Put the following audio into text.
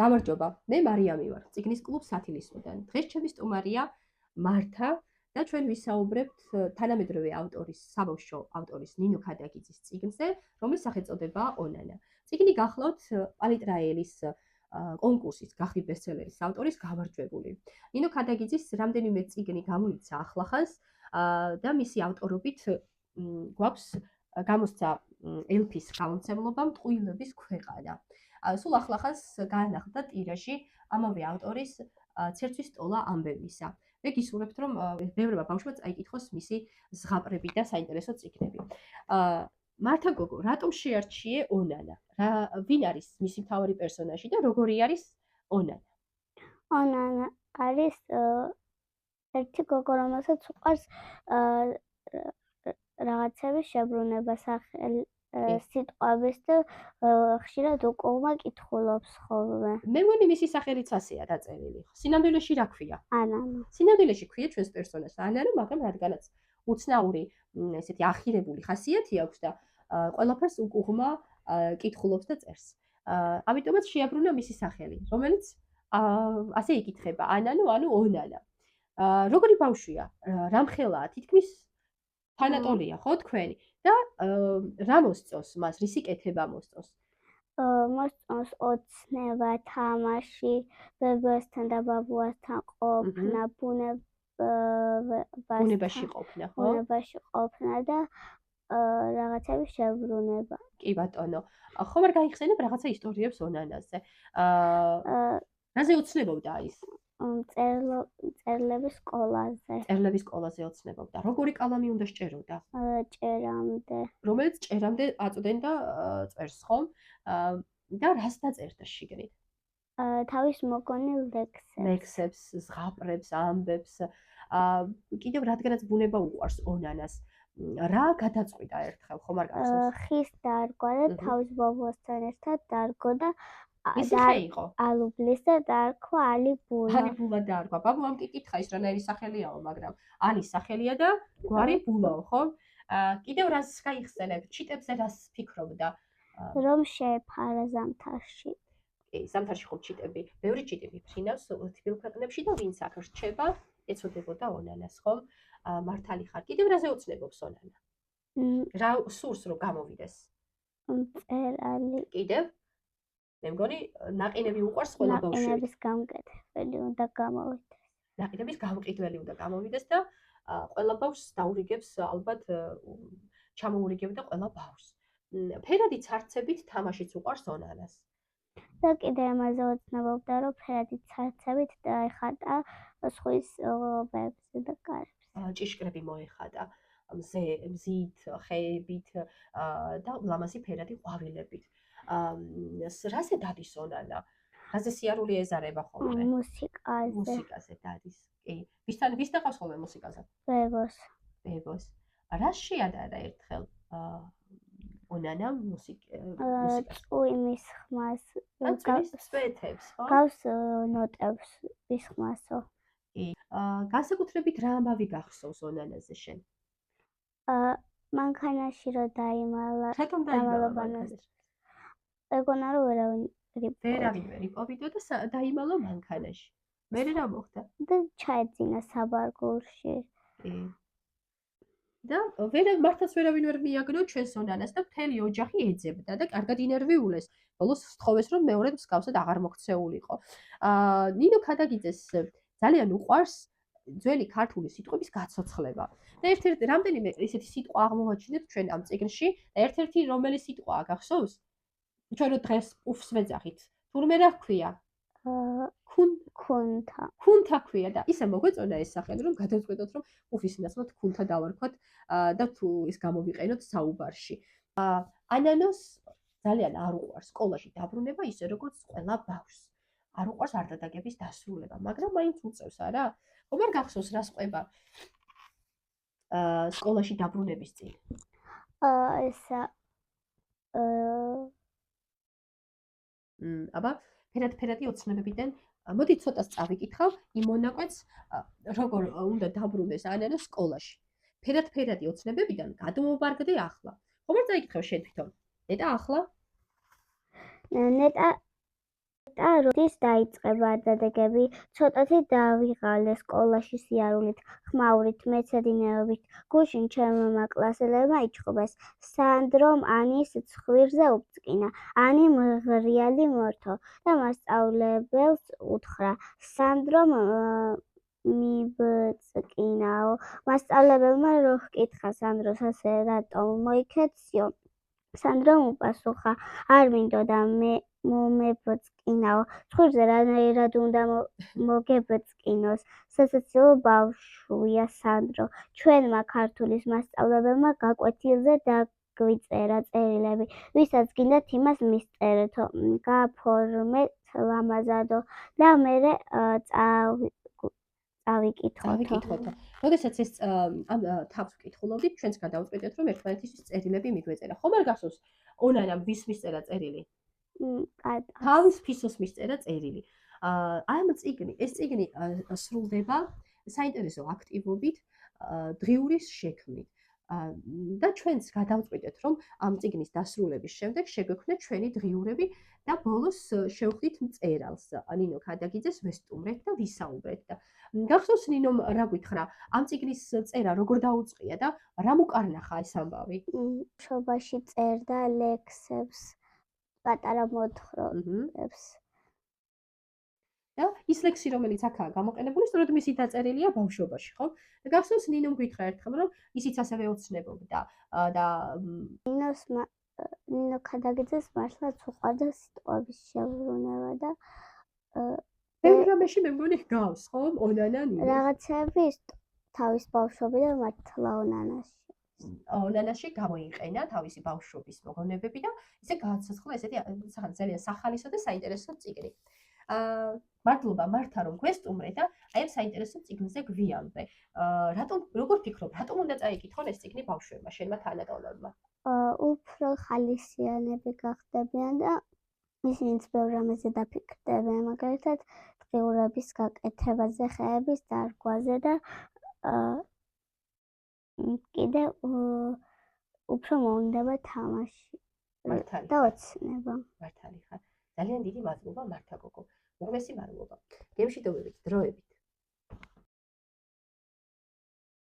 გამარჯობა, მე მარიამი ვარ, წიგნის კლუბ სათილისმოდან. დღეს ჩემი სტუმარია მართა და ჩვენ ვისაუბრებთ თანამედროვე ავტორის, საბავშვო ავტორის ნინო ქადაგიძის წიგნზე, რომლის სახელწოდებაა „ონანა“. წიგნი გახლავთ პალიტრაელის კონკურსის გახდით ბესტსელერის ავტორის გამარჯვებული. ნინო ქადაგიძის რამდენიმე წიგნი გამოიცა ახლახანს და მისი ავტორობით გვაქვს გამოსცა ელფის გამომცემლობამ „ტყუილების ქვეყანა“. სულ ახლახანს გაანახდა ტირაჟი ამავე ავტორის ცერცვის სტოლა ამბებისა. მე გისურვებთ, რომ ბევრმა ბავშვმა წაიკითხოს მისი ზღაპრები და საინტერესო წიგნები. მართა გოგო, რატომ შეარჩიე ონანა? ვინ არის მისი მთავარი პერსონაჟი და როგორი არის ონანა? ონანა არის ერთი გოგო, რომელსაც უყვარს რაღაცების შებრუნება სიტყვების და ხშირად უკუღმა კითხულობს ხოლმე. მე მგონი მისი სახელიც ასეა დაწერილი. სინამდვილეში რა ქვია? ანანა. სინამდვილეში ქვია ჩვენს პერსონაჟს ანანა, მაგრამ რადგანაც უცნაური ესეთი ახირებული ხასიათი აქვს და ყველაფერს უკუღმა კითხულობს და წერს. ამიტომაც შეაბრუნა მისი სახელი, რომელიც ასე იკითხება ანანო, ანუ ონანა. როგორი ბავშვია? რამხელაა? თითქმის ფანატოლია, ხო თქვენი? და რა მოსწონს მას? რისი კეთება მოსწონს? მოსწონს ოცნება, თამაში, ბებიასთან და ბაბუასთან ყოფნა, ბუნებაში ყოფნა, ხო? ბუნებაში ყოფნა და რაღაცების შებრუნება. კი ბატონო. ხომ არ გაიხსენებ რაღაცა ისტორიებს ონანაზე? რაზე ოცნებობდა ის? წერლების სკოლაზე. წერლების სკოლაზე ოცნებობდა. როგორი კალამი უნდა სჭეროდა? ჭერამდე. რომელიც ჭერამდე აწვდენ და წერს, ხომ? და რას დაწერდა შიგნით? თავის მოგონილ ლექსებს, ზღაპრებს, ამბებს. კიდევ რადგანაც ბუნება უყვარს ონანას, რა გადაწყვიტა ერთხელ, ხომ არ გახსოვს? ხის დარგვა და თავის ბაბუასთან ერთად დარგო და ისი ხე იყო? ალუბლის და დაარქვა ალიბულა. ალიბულა დაარქვა. ბაბუამ კი კითხა ის რანაირი სახელიაო, მაგრამ ალის სახელია და გვარი ბულაო, ხო? კიდევ რას გაიხსენებ? ჩიტებზე რას ფიქრობდა? რომ შეეფარა ზამთარში. კი, ზამთარში ხო ჩიტები, ბევრი ჩიტი მიფრინავს თბილ ქვეყნებში და ვინც აქ რჩება, ეწოდებოდა ონანას, ხომ? მართალი ხარ. კიდევ რაზე ოცნებობს ონანა? რა სურს რომ გამოვიდეს? მწერალი. კიდევ? მე მგონი ნაყინები უყვარს ყველა ბავშვს. ნაყინების გამყიდველი უნდა გამოვიდეს. ნაყინების გამყიდველი უნდა გამოვიდეს და ყველა ბავშვს დაურიგებს ალბათ ჩამოურიგებდა ყველა ბავშვს. ფერადი ცარცებით თამაშიც უყვარს ონანას. და კიდე ამაზე ოცნებობდა, რომ ფერადი ცარცებით დაეხატა ზღვის ობებზე და კარებს. ჭიშკრები მოეხატა მზით, ხეებით და ლამაზი ფერადი ყვავილებით. რაზე დადის ონანა? რაზე სიარული ეზარება ხოლმე? მუსიკაზე. მუსიკაზე დადის. კი. ვის ნახავს ხოლმე მუსიკაზე? ბებოს. ბებოს. რა შეადარა ერთხელ ონანამ მუსიკას? წვიმის ხმას. სვეთებს, ხო? გავს ნოტებს ის ხმასო. კი. განსაკუთრებით რა ამბავი გახსოვს ონანაზე შენ? მანქანაში რო დაიმალა. რატომ დაიმალა მანქანაში? ეგონა რომ ვერავინ ვერ იპოვიდო და დაიმალა მანქანაში. მე რა მოხდა? და ჩაეძინა საბარგულში. კი. და მართლაც ვერავინ ვერ მიაგნო ჩვენს ონანას და მთელი ოჯახი ეძებდა და კარგად ინერვიულეს. ბოლოს სთხოვეს რომ მეორედ მსგავსად აღარ მოქცეულიყო. ნინო ქადაგიძეს ძალიან უყვარს ძველი ქართული სიტყვების გაცოცხლება. და ერთ-ერთი რამდენიმე ესეთი სიტყვა აღმოვაჩინეთ ჩვენ ამ წიგნში და ერთ-ერთი რომელი სიტყვაა გახსოვს? ჩვენ დღეს პუფს ვეძახით. თურმე რა ქვია? ქუნთა ქვია და ისე მოგვეწონა ეს სახელი რომ გადავწყვეტოთ რომ პუფის ნაცვლად ქუნთა დავარქვათ და თუ ის გამოვიყენოთ საუბარში. ანანოს ძალიან არ უყვარს სკოლაში დაბრუნება ისე როგორც ყველა ბავშვს. არ უყვარს არდადეგების დასრულება, მაგრამ მაინც უწევს არა? ხომ არ გახსოვს რა სყვება სკოლაში დაბრუნების წინ? ესა აბა ფერადი ოცნებებიდან მოდი ცოტას წავიკითხავ იმ მონაკვეთს როგორ უნდა დაბრუნდეს ანანო სკოლაში. ფერადი ოცნებებიდან გადმოვაბარგდე ახლა. ხომ არ წაიკითხავ შენ თვითონ? ნეტა ახლა? ნეტა და როდის დაიწყება დადებები, ცოტათი დავიღალე სკოლაში სიარულით, ხმაურით, მეცადინეობით, გუშინ ჩემმა კლასელებმა იჩხუბეს. სანდრომ ანის ცხვირზე უბწყინა. ანი მღრიალი მორთო და მასწავლებელს უთხრა. სანდრომ მიბწყინაო. მასწავლებელმა რო ჰკითხა სანდროს ასე რატომ მოიქეციო, სანდრომ უპასუხა, არ მინდოდა მომებწყინაო. ცხვირზე რანაირად უნდა მოგებწყინოს? სასაცილო ბავშვია სანდრო. ჩვენმა ქართულის მასწავლებელმა გაკვეთილზე დაგვიწერა წერილები. ვისაც გინდათ იმას მისწერეთო, გაფორმეთ ლამაზადო და მერე წავიკითხოთო. როდესაც ეს ამ თავს ვკითხულობდით, ჩვენც გადავწყვიტეთ, რომ ერთმანეთისთვის წერილები მიგვეწერა. ხომ არ გახსოვს ონანამ ვის მისწერა წერილი? თავის ფისოს მისწერა წერილი. აი ამ წიგნი, ეს წიგნი სრულდება საინტერესო აქტივობით, დღიურის შექმნით. და ჩვენც გადავწყვიტეთ, რომ ამ წიგნის დასრულების შემდეგ შეგვექმნეთ ჩვენი დღიურები და ბოლოს შევხვდით მწერალს, ნინო ქადაგიძეს ვესტუმრეთ და ვისაუბრეთ და გახსოვს ნინომ რა გითხრა, ამ წიგნის წერა როგორ დაუწყია და რა მოკარნახა ეს ამბავი? ბავშვობაში წერდა ლექსებს, პატარა მოთხრობებს. და ის ლექსი, რომელიც აქაა გამოყენებული, სწორედ მისი დაწერილია ბავშვობაში, ხო? და გახსოვს ნინომ გითხრა ერთხელ, რომ ისიც ასევე ოცნებობდა და ნინო ქადაგიძეს მართლაც უყვარდა სიტყვების შევრუნება და ბევრ რამეში მე მგონი ჰგავს, ხო? ონანა ნინო. რაღაცები თავის ბავშვობიდან მართლა ონანაში გამოიყენა თავისი ბავშვობის მოგონებები და ისე გააცოცხლა ესეთი ძალიან სახალისო და საინტერესო წიგნი. მადლობა მართა, რომ გვესტუმრე და აი ამ საინტერესო წიგნზე გვიამბე. როგორ ფიქრობ, რატომ უნდა წაიკითხონ ეს წიგნი ბავშვებმა, შენმა თანატოლებმა? უფრო ხალისიანები გახდებიან და ისინიც ბევრ რამეზე დაფიქრდებიან, მაგალითად დღიურების გაკეთებაზე, ხეების დარგვაზე და კიდე უფრო მოუნდება თამაში და ოცნება. მართალი ხარ. ძალიან დიდი მადლობა მართა გოგო. უღმესი მადლობა. გემში დოვებით დროებით.